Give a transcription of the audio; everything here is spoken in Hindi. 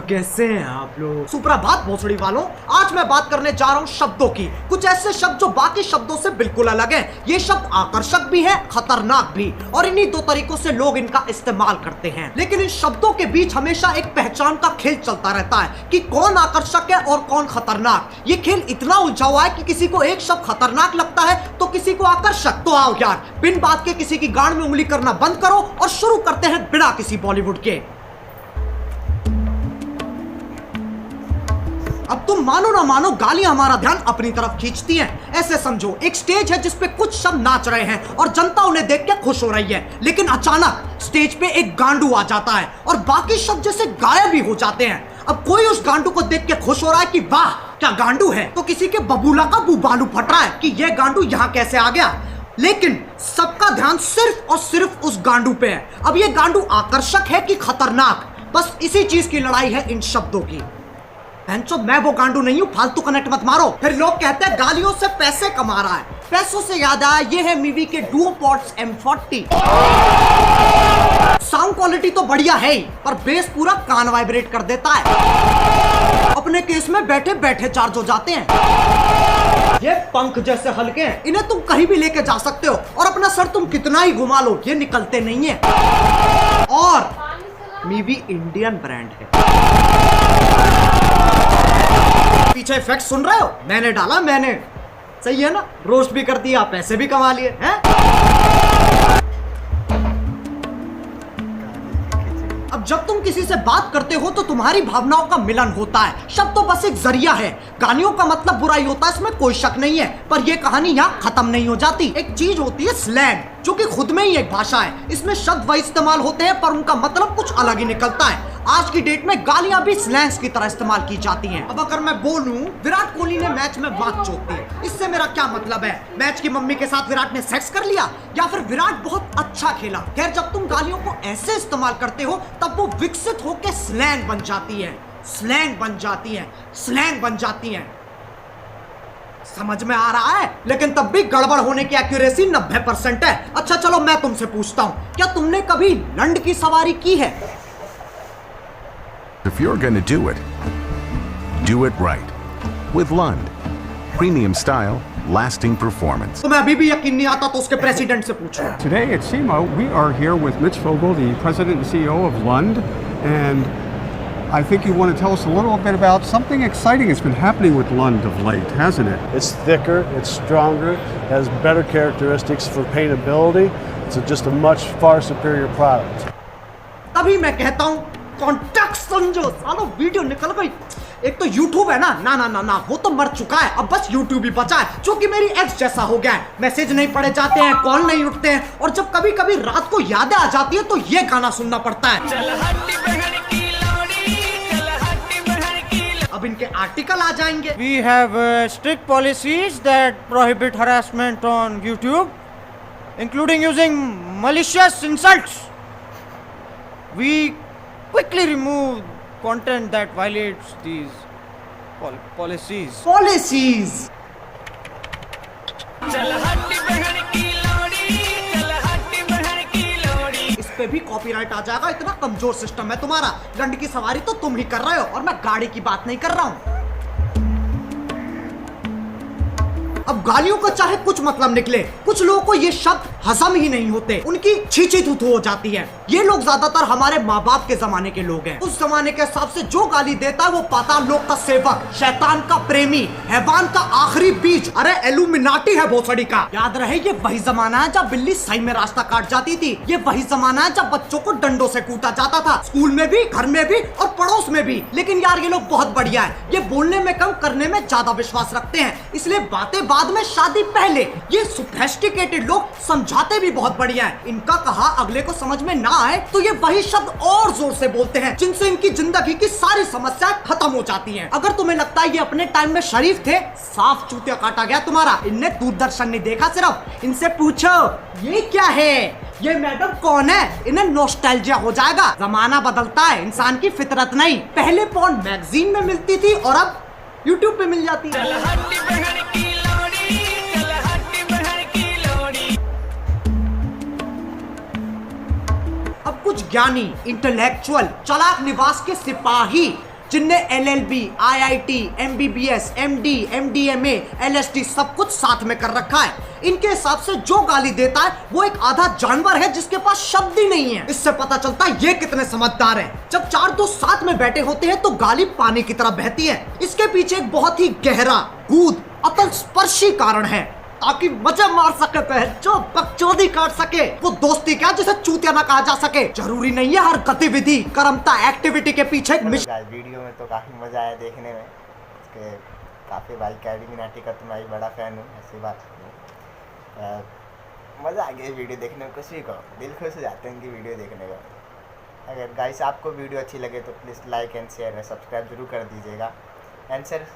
कैसे हैं आप लोग? सुप्रभात भोसड़ी वालों, आज मैं बात करने जा रहा हूँ शब्दों की। कुछ ऐसे शब्द जो बाकी शब्दों से बिल्कुल अलग हैं। ये शब्द आकर्षक भी है, खतरनाक भी, और इन्हीं दो तरीकों से लोग इनका इस्तेमाल करते हैं। लेकिन इन शब्दों के बीच हमेशा एक पहचान का खेल चलता रहता है कि कौन आकर्षक है और कौन खतरनाक। ये खेल इतना उलझा हुआ है कि किसी को एक शब्द खतरनाक लगता है तो किसी को आकर्षक। तो आओ यार, बिन बात के किसी की गांड में उंगली करना बंद करो और शुरू करते हैं बिना किसी बॉलीवुड के। अब तुम मानो ना मानो, गालियां हमारा ध्यान अपनी तरफ खींचती हैं। ऐसे समझो, एक स्टेज है जिसपे कुछ शब्द नाच रहे हैं और जनता उन्हें देख के खुश हो रही है, लेकिन अचानक स्टेज पे एक गांडू आ जाता है और बाकी शब्द जैसे गायब भी हो जाते हैं। अब कोई उस गांडू को देख के खुश हो रहा है कि वाह क्या गांडू है, तो किसी के बबूला का बुबालू फट रहा है कि यह गांडू यहाँ कैसे आ गया। लेकिन सबका ध्यान सिर्फ और सिर्फ उस गांडू पे है। अब ये गांडू आकर्षक है कि खतरनाक, बस इसी चीज की लड़ाई है इन शब्दों की। बहनचोद, मैं वो गांडू नहीं हूं, फालतू कनेक्ट मत मारो। फिर लोग कहते हैं गालियों से पैसे कमा रहा है। पैसों से याद आया, ये है मीवी के डुओपॉड्स M40। साउंड क्वालिटी तो बढ़िया है ही, पर बेस पूरा कान वाइब्रेट कर देता है। अपने केस में बैठे बैठे चार्ज हो जाते हैं। ये पंख जैसे हल्के हैं, इन्हें तुम कहीं भी लेके जा सकते हो और अपना सर तुम कितना ही घुमा लो, ये निकलते नहीं है। और मीवी इंडियन ब्रांड है। पीछे इफेक्ट सुन रहे हो? मैंने डाला, मैंने। सही है ना? रोस्ट भी कर दिया, पैसे भी कमा लिए हैं। अब जब तुम किसी से बात करते हो तो तुम्हारी भावनाओं का मिलन होता है। शब्द तो बस एक जरिया है। गालियों का मतलब बुराई होता है, इसमें कोई शक नहीं है, पर यह कहानी यहाँ खत्म नहीं हो जाती। एक चीज होती है स्लैंग, जो कि खुद में ही एक भाषा है। इसमें शब्द वही इस्तेमाल होते हैं पर उनका मतलब कुछ अलग ही निकलता है। आज की डेट में गालियां भी स्लैंग्स की तरह इस्तेमाल की जाती हैं। अब अगर मैं बोलूं विराट कोहली ने मैच में बात चोट दी, इससे मेरा क्या मतलब है? मैच की मम्मी के साथ विराट ने सेक्स कर लिया, या फिर विराट बहुत अच्छा खेला? खैर, जब तुम गालियों को ऐसे इस्तेमाल करते हो तब वो विकसित होकर स्लैंग बन जाती है, स्लैंग बन जाती है, स्लैंग बन जाती है। समझ में आ रहा है? लेकिन तब भी गड़बड़ होने की एक्यूरेसी 90% है। अच्छा चलो, मैं तुमसे पूछता हूं, क्या तुमने कभी लंड की सवारी की है? If you're going to do it right. With Lund. Premium style, lasting performance. तो मैं अभी भी यकीन नहीं आता तो उसके प्रेसिडेंट से पूछो। Today at SEMA, we are here with Mitch Vogel, the president and CEO of Lund, and I think you want to tell us a little bit about something exciting that's been happening with Lund of late, hasn't it? It's thicker, it's stronger, has better characteristics for paintability. It's just a much far superior product. तभी मैं कहता हूँ कॉन्टेक्ट समझो। सालो वीडियो निकल गई। एक तो YouTube है ना, ना ना ना ना, वो तो मर चुका है। अब बस YouTube ही बचा है, जो कि मेरी एक्स जैसा हो गया है। मैसेज नहीं पढ़े जाते हैं, कॉल नहीं उठते हैं, और जब कभी कभी रात को यादें आ जाती है तो ये गाना सुनना पड़ता है। अब इनके आर्टिकल आ जाएंगे। We have strict policies that prohibit harassment on YouTube, including using malicious insults. We quickly remove content that violates these policies. Policies. इस पे भी कॉपीराइट आ जाएगा, इतना कमजोर सिस्टम है तुम्हारा। लंड की सवारी तो तुम ही कर रहे हो और मैं गाड़ी की बात नहीं कर रहा हूँ। अब गालियों का चाहे कुछ मतलब निकले, कुछ लोगों को ये शब्द हजम ही नहीं होते, उनकी छींची थूथू हो जाती है। ये लोग ज्यादातर हमारे माँ बाप के जमाने के लोग हैं। उस जमाने के हिसाब से जो गाली देता है वो पाताल लोक का सेवक, शैतान का प्रेमी, हैवान का आखिरी बीज, अरे एलुमिनाटी है भोसड़ी का। याद रहे, ये वही जमाना है जब बिल्ली सही में रास्ता काट जाती थी। ये वही जमाना है जब बच्चों को डंडों से कूटा जाता था, स्कूल में भी, घर में भी और पड़ोस में भी। लेकिन यार ये लोग बहुत बढ़िया है, ये बोलने में कम करने में ज्यादा विश्वास रखते हैं, इसलिए बातें बाद में, शादी पहले। ये सोफिस्टिकेटेड लोग समझाते भी बहुत बढ़िया है। इनका कहा अगले को समझ में ना आए तो ये वही शब्द और जोर से बोलते हैं, जिनसे इनकी जिंदगी की सारी समस्याएं खत्म हो जाती हैं। अगर तुम्हें लगता है ये अपने टाइम में शरीफ थे, साफ चूतिया काटा गया तुम्हारा। इनने दूरदर्शन नहीं देखा सिर्फ। इनसे पूछो ये क्या है, ये मैडम कौन है, इन्हें नॉस्टैल्जिया हो जाएगा। जमाना बदलता है, इंसान की फितरत नहीं। पहले पॉर्न मैगजीन में मिलती थी और अब यूट्यूब पे मिल जाती है। अब कुछ ज्ञानी, इंटेलेक्चुअल, चालाक निवास के सिपाही जिनने LLB, IIT, MBBS, MD, MDMA, LSD सब कुछ साथ में कर रखा है। इनके हिसाब से जो गाली देता है वो एक आधा जानवर है जिसके पास शब्द ही नहीं है। इससे पता चलता है ये कितने समझदार हैं। जब चार दोस्त साथ में बैठे होते हैं तो गाली पानी की तरह बहती है। इसके पीछे एक बहुत ही गहरा, गूढ़, अतल स्पर्शी कारण है, ताकि मजे मार सके, जो बकचोदी काट सके। वो दोस्ती क्या जिसे चूतिया ना कहा जा सके। जरूरी नहीं है हर गतिविधि, कर्मता, एक्टिविटी के पीछे एक वीडियो में तो काफ़ी मज़ा आया देखने में। इसके काफ़ी भाई कैल्यूमिनाटी का तो मैं भी बड़ा फ़ैन हूँ, ऐसी बात नहीं। मज़ा आ गया वीडियो देखने में, कुछ भी कहो दिल खुश हो जाते हैं इनकी वीडियो देखने का। अगर गाइस आपको वीडियो अच्छी लगे तो please like and share, subscribe जरूर कर दीजिएगा। And sir